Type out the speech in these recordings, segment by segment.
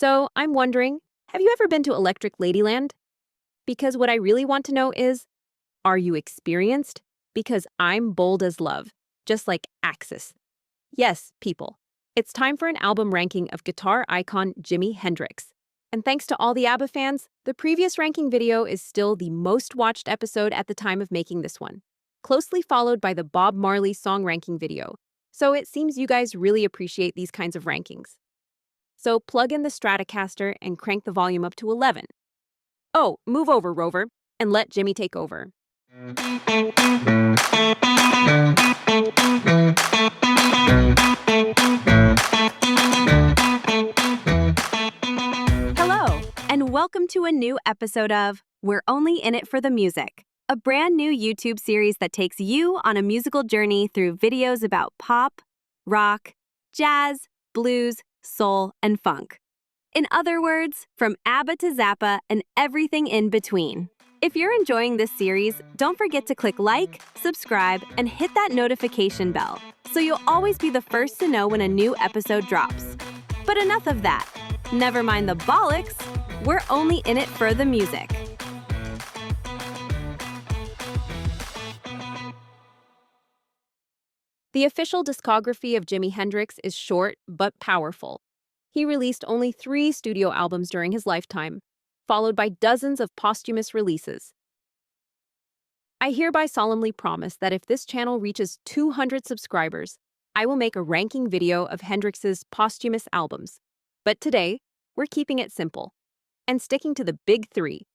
So I'm wondering, have you ever been to Electric Ladyland? Because what I really want to know is, are you experienced? Because I'm bold as love, just like Axis. Yes, people. It's time for an album ranking of guitar icon Jimi Hendrix. And thanks to all the ABBA fans, the previous ranking video is still the most watched episode at the time of making this one, closely followed by the Bob Marley song ranking video. So it seems you guys really appreciate these kinds of rankings. So plug in the Stratocaster and crank the volume up to 11. Oh, move over, Rover, and let Jimmy take over. Hello, and welcome to a new episode of We're Only in It for the Music, a brand new YouTube series that takes you on a musical journey through videos about pop, rock, jazz, blues, soul, and funk. In other words, from ABBA to Zappa and everything in between. If you're enjoying this series, don't forget to click like, subscribe, and hit that notification bell so you'll always be the first to know when a new episode drops. But enough of that. Never mind the bollocks. We're only in it for the music. The official discography of Jimi Hendrix is short but powerful. He released only 3 studio albums during his lifetime, followed by dozens of posthumous releases. I hereby solemnly promise that if this channel reaches 200 subscribers, I will make a ranking video of Hendrix's posthumous albums. But today, we're keeping it simple and sticking to the big 3.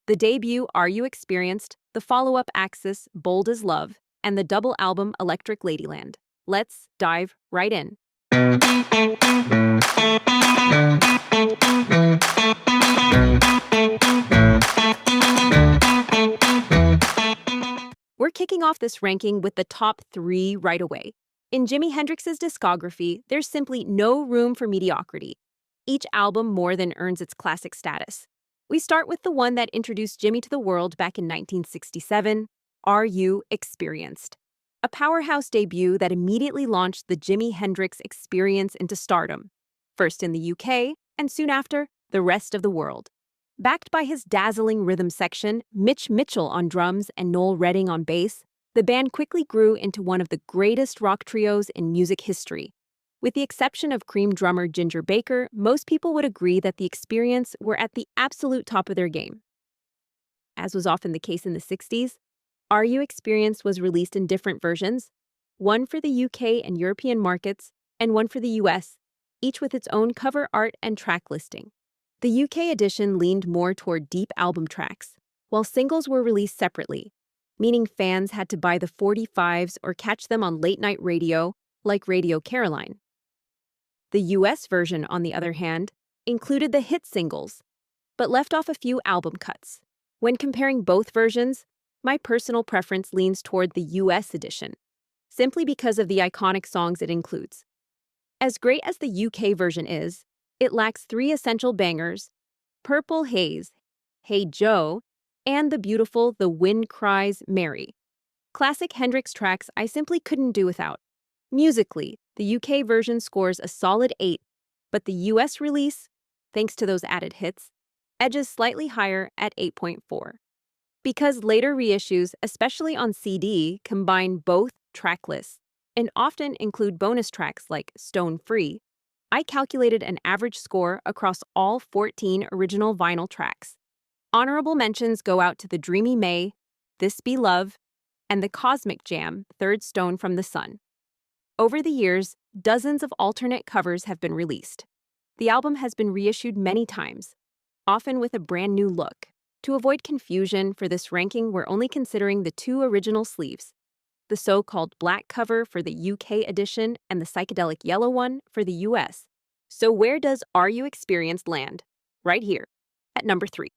The debut Are You Experienced, the follow-up Axis Bold as Love, and the double album Electric Ladyland. Let's dive right in. We're kicking off this ranking with the top 3 right away. In Jimi Hendrix's discography, there's simply no room for mediocrity. Each album more than earns its classic status. We start with the one that introduced Jimi to the world back in 1967, Are You Experienced? A powerhouse debut that immediately launched the Jimi Hendrix Experience into stardom, first in the UK and soon after, the rest of the world. Backed by his dazzling rhythm section, Mitch Mitchell on drums and Noel Redding on bass, the band quickly grew into one of the greatest rock trios in music history. With the exception of Cream drummer Ginger Baker, most people would agree that the Experience were at the absolute top of their game. As was often the case in the 60s, Are You Experienced was released in different versions, one for the UK and European markets, and one for the US, each with its own cover art and track listing. The UK edition leaned more toward deep album tracks, while singles were released separately, meaning fans had to buy the 45s or catch them on late-night radio, like Radio Caroline. The US version, on the other hand, included the hit singles, but left off a few album cuts. When comparing both versions, my personal preference leans toward the US edition, simply because of the iconic songs it includes. As great as the UK version is, it lacks 3 essential bangers: Purple Haze, Hey Joe, and the beautiful The Wind Cries Mary. Classic Hendrix tracks I simply couldn't do without. Musically, the UK version scores a solid 8, but the US release, thanks to those added hits, edges slightly higher at 8.4. Because later reissues, especially on CD, combine both track lists and often include bonus tracks like Stone Free, I calculated an average score across all 14 original vinyl tracks. Honorable mentions go out to the Dreamy May, This Be Love, and the Cosmic Jam, Third Stone from the Sun. Over the years, dozens of alternate covers have been released. The album has been reissued many times, often with a brand new look. To avoid confusion for this ranking, we're only considering the 2 original sleeves, the so-called black cover for the UK edition and the psychedelic yellow one for the US. So where does Are You Experienced land? Right here, at number 3.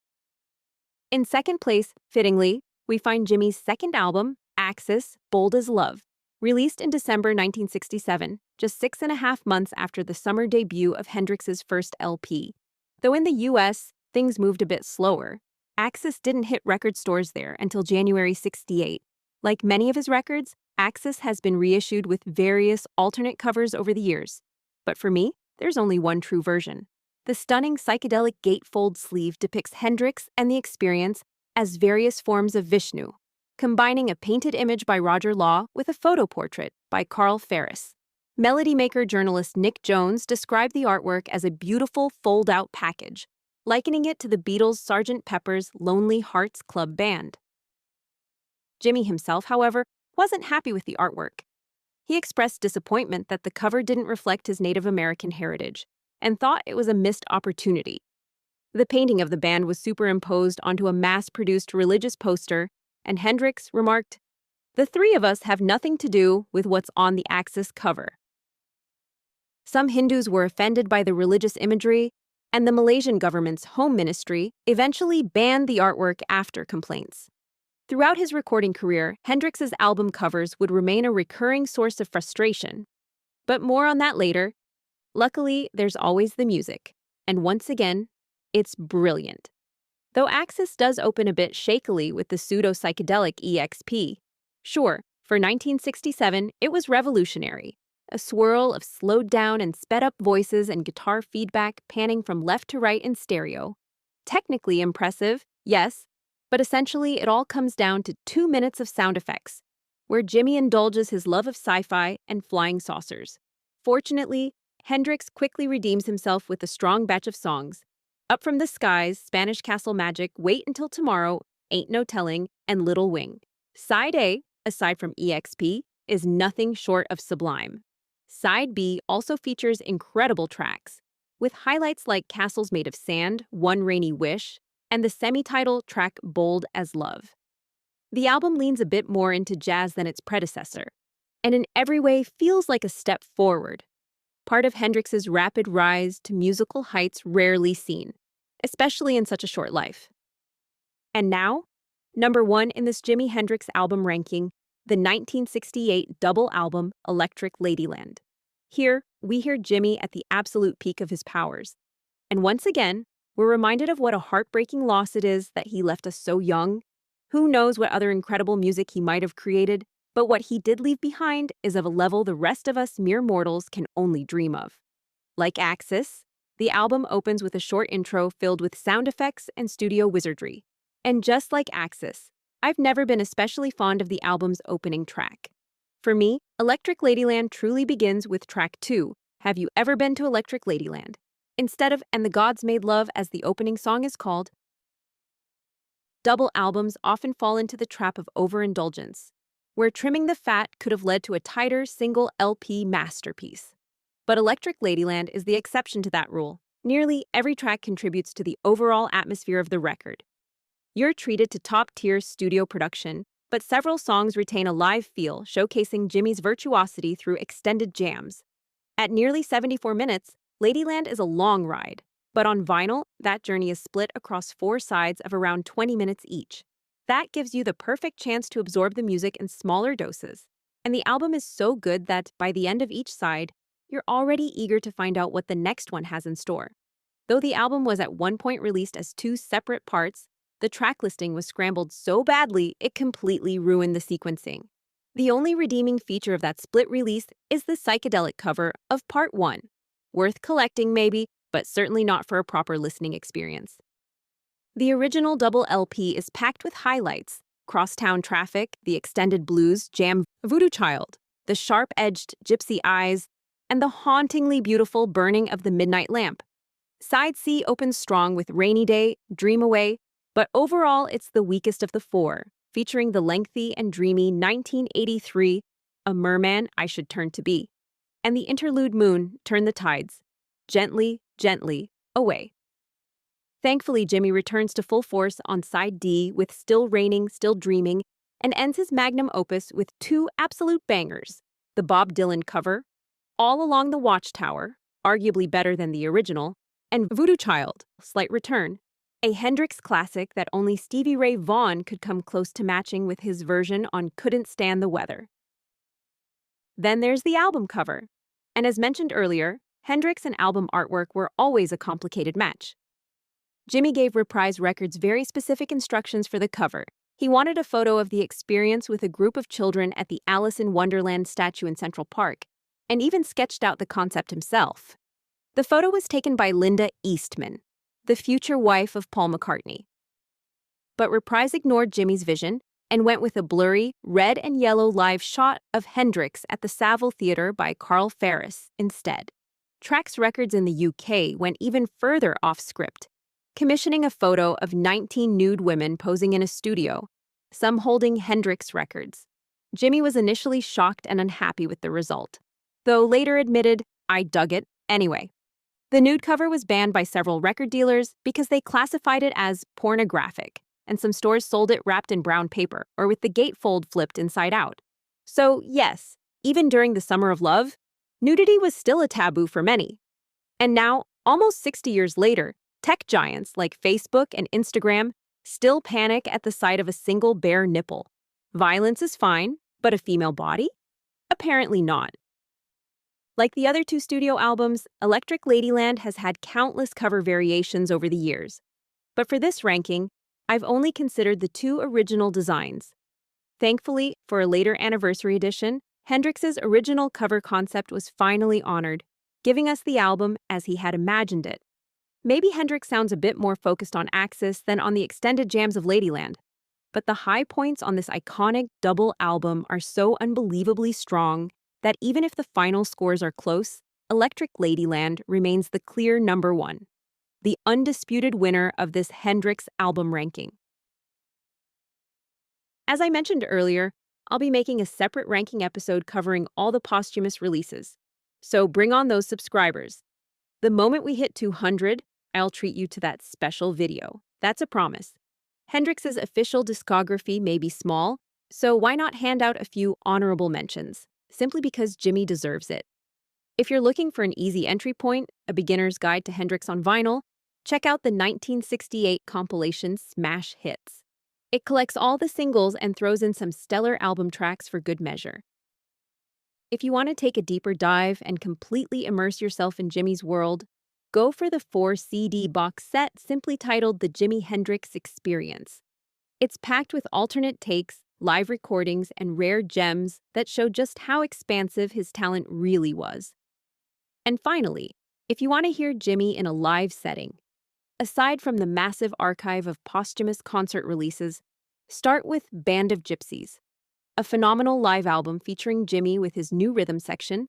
In second place, fittingly, we find Jimi's second album, Axis Bold as Love, released in December 1967, just 6.5 months after the summer debut of Hendrix's first LP. Though in the US, things moved a bit slower. Axis didn't hit record stores there until January 68. Like many of his records, Axis has been reissued with various alternate covers over the years. But for me, there's only one true version. The stunning psychedelic gatefold sleeve depicts Hendrix and the Experience as various forms of Vishnu, combining a painted image by Roger Law with a photo portrait by Carl Ferris. Melody Maker journalist Nick Jones described the artwork as a beautiful fold-out package, likening it to the Beatles' Sgt. Pepper's Lonely Hearts Club Band. Jimi himself, however, wasn't happy with the artwork. He expressed disappointment that the cover didn't reflect his Native American heritage, and thought it was a missed opportunity. The painting of the band was superimposed onto a mass-produced religious poster, and Hendrix remarked, "The three of us have nothing to do with what's on the Axis cover." Some Hindus were offended by the religious imagery, and the Malaysian government's Home Ministry eventually banned the artwork after complaints. Throughout his recording career, Hendrix's album covers would remain a recurring source of frustration. But more on that later. Luckily, there's always the music, and once again, it's brilliant. Though Axis does open a bit shakily with the pseudo-psychedelic EXP. Sure, for 1967, it was revolutionary. A swirl of slowed-down and sped-up voices and guitar feedback panning from left to right in stereo. Technically impressive, yes, but essentially it all comes down to 2 minutes of sound effects, where Jimi indulges his love of sci-fi and flying saucers. Fortunately, Hendrix quickly redeems himself with a strong batch of songs: Up from the Skies, Spanish Castle Magic, Wait Until Tomorrow, Ain't No Telling, and Little Wing. Side A, aside from EXP, is nothing short of sublime. Side B also features incredible tracks, with highlights like Castles Made of Sand, One Rainy Wish, and the semi-title track Bold as Love. The album leans a bit more into jazz than its predecessor, and in every way feels like a step forward, part of Hendrix's rapid rise to musical heights rarely seen, especially in such a short life. And now, number 1 in this Jimi Hendrix album ranking, the 1968 double album Electric Ladyland. Here, we hear Jimi at the absolute peak of his powers. And once again, we're reminded of what a heartbreaking loss it is that he left us so young. Who knows what other incredible music he might have created, but what he did leave behind is of a level the rest of us mere mortals can only dream of. Like Axis, the album opens with a short intro filled with sound effects and studio wizardry. And just like Axis, I've never been especially fond of the album's opening track. For me, Electric Ladyland truly begins with track 2, Have You Ever Been to Electric Ladyland? Instead of And the Gods Made Love, as the opening song is called. Double albums often fall into the trap of overindulgence, where trimming the fat could have led to a tighter single LP masterpiece. But Electric Ladyland is the exception to that rule. Nearly every track contributes to the overall atmosphere of the record. You're treated to top-tier studio production, but several songs retain a live feel, showcasing Jimi's virtuosity through extended jams. At nearly 74 minutes, Ladyland is a long ride, but on vinyl, that journey is split across 4 sides of around 20 minutes each. That gives you the perfect chance to absorb the music in smaller doses, and the album is so good that, by the end of each side, you're already eager to find out what the next one has in store. Though the album was at one point released as 2 separate parts, the track listing was scrambled so badly it completely ruined the sequencing. The only redeeming feature of that split release is the psychedelic cover of Part 1. Worth collecting maybe, but certainly not for a proper listening experience. The original double LP is packed with highlights: Crosstown Traffic, the extended blues jam Voodoo Child, the sharp-edged Gypsy Eyes, and the hauntingly beautiful Burning of the Midnight Lamp. Side C opens strong with Rainy Day, Dream Away, but overall it's the weakest of the 4, featuring the lengthy and dreamy 1983 A Merman I Should Turn to Be, and the interlude Moon, Turn the Tides, Gently, Gently, Away. Thankfully, Jimi returns to full force on side D with Still Raining, Still Dreaming, and ends his magnum opus with 2 absolute bangers: the Bob Dylan cover, All Along the Watchtower, arguably better than the original, and Voodoo Child, Slight Return, a Hendrix classic that only Stevie Ray Vaughan could come close to matching with his version on Couldn't Stand the Weather. Then there's the album cover. And as mentioned earlier, Hendrix and album artwork were always a complicated match. Jimi gave Reprise Records very specific instructions for the cover. He wanted a photo of the Experience with a group of children at the Alice in Wonderland statue in Central Park, and even sketched out the concept himself. The photo was taken by Linda Eastman, the future wife of Paul McCartney. But Reprise ignored Jimmy's vision and went with a blurry, red and yellow live shot of Hendrix at the Savile Theatre by Carl Ferris instead. Trax Records in the UK went even further off script, commissioning a photo of 19 nude women posing in a studio, some holding Hendrix records. Jimmy was initially shocked and unhappy with the result, though later admitted, "I dug it anyway." The nude cover was banned by several record dealers because they classified it as pornographic, and some stores sold it wrapped in brown paper or with the gatefold flipped inside out. So yes, even during the Summer of Love, nudity was still a taboo for many. And now, almost 60 years later, tech giants like Facebook and Instagram still panic at the sight of a single bare nipple. Violence is fine, but a female body? Apparently not. Like the other two studio albums, Electric Ladyland has had countless cover variations over the years. But for this ranking, I've only considered the two original designs. Thankfully, for a later anniversary edition, Hendrix's original cover concept was finally honored, giving us the album as he had imagined it. Maybe Hendrix sounds a bit more focused on Axis than on the extended jams of Ladyland, but the high points on this iconic double album are so unbelievably strong that even if the final scores are close, Electric Ladyland remains the clear number one, the undisputed winner of this Hendrix album ranking. As I mentioned earlier, I'll be making a separate ranking episode covering all the posthumous releases, so bring on those subscribers. The moment we hit 200, I'll treat you to that special video. That's a promise. Hendrix's official discography may be small, so why not hand out a few honorable mentions, simply because Jimmy deserves it. If you're looking for an easy entry point, a beginner's guide to Hendrix on vinyl, check out the 1968 compilation Smash Hits. It collects all the singles and throws in some stellar album tracks for good measure. If you want to take a deeper dive and completely immerse yourself in Jimmy's world, go for the 4-CD box set simply titled The Jimi Hendrix Experience. It's packed with alternate takes, live recordings, and rare gems that show just how expansive his talent really was. And finally, if you want to hear Jimmy in a live setting, aside from the massive archive of posthumous concert releases, start with Band of Gypsies, a phenomenal live album featuring Jimmy with his new rhythm section,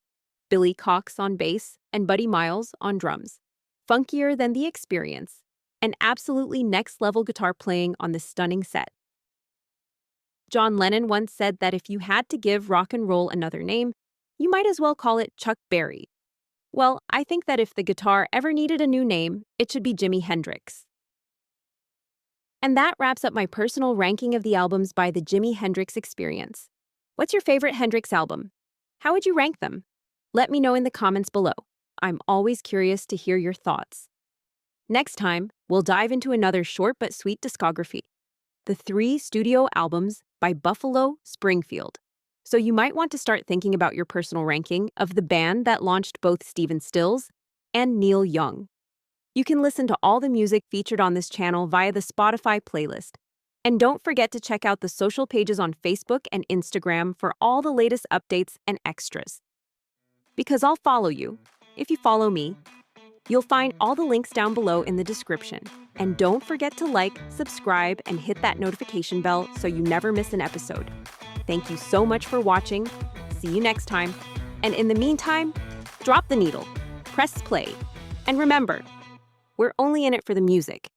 Billy Cox on bass, and Buddy Miles on drums. Funkier than The Experience, and absolutely next-level guitar playing on this stunning set. John Lennon once said that if you had to give rock and roll another name, you might as well call it Chuck Berry. Well, I think that if the guitar ever needed a new name, it should be Jimi Hendrix. And that wraps up my personal ranking of the albums by the Jimi Hendrix Experience. What's your favorite Hendrix album? How would you rank them? Let me know in the comments below. I'm always curious to hear your thoughts. Next time, we'll dive into another short but sweet discography, the 3 studio albums by Buffalo Springfield. So you might want to start thinking about your personal ranking of the band that launched both Stephen Stills and Neil Young. You can listen to all the music featured on this channel via the Spotify playlist. And don't forget to check out the social pages on Facebook and Instagram for all the latest updates and extras. Because I'll follow you. If you follow me, you'll find all the links down below in the description. And don't forget to like, subscribe, and hit that notification bell so you never miss an episode. Thank you so much for watching. See you next time. And in the meantime, drop the needle, press play, and remember, we're only in it for the music.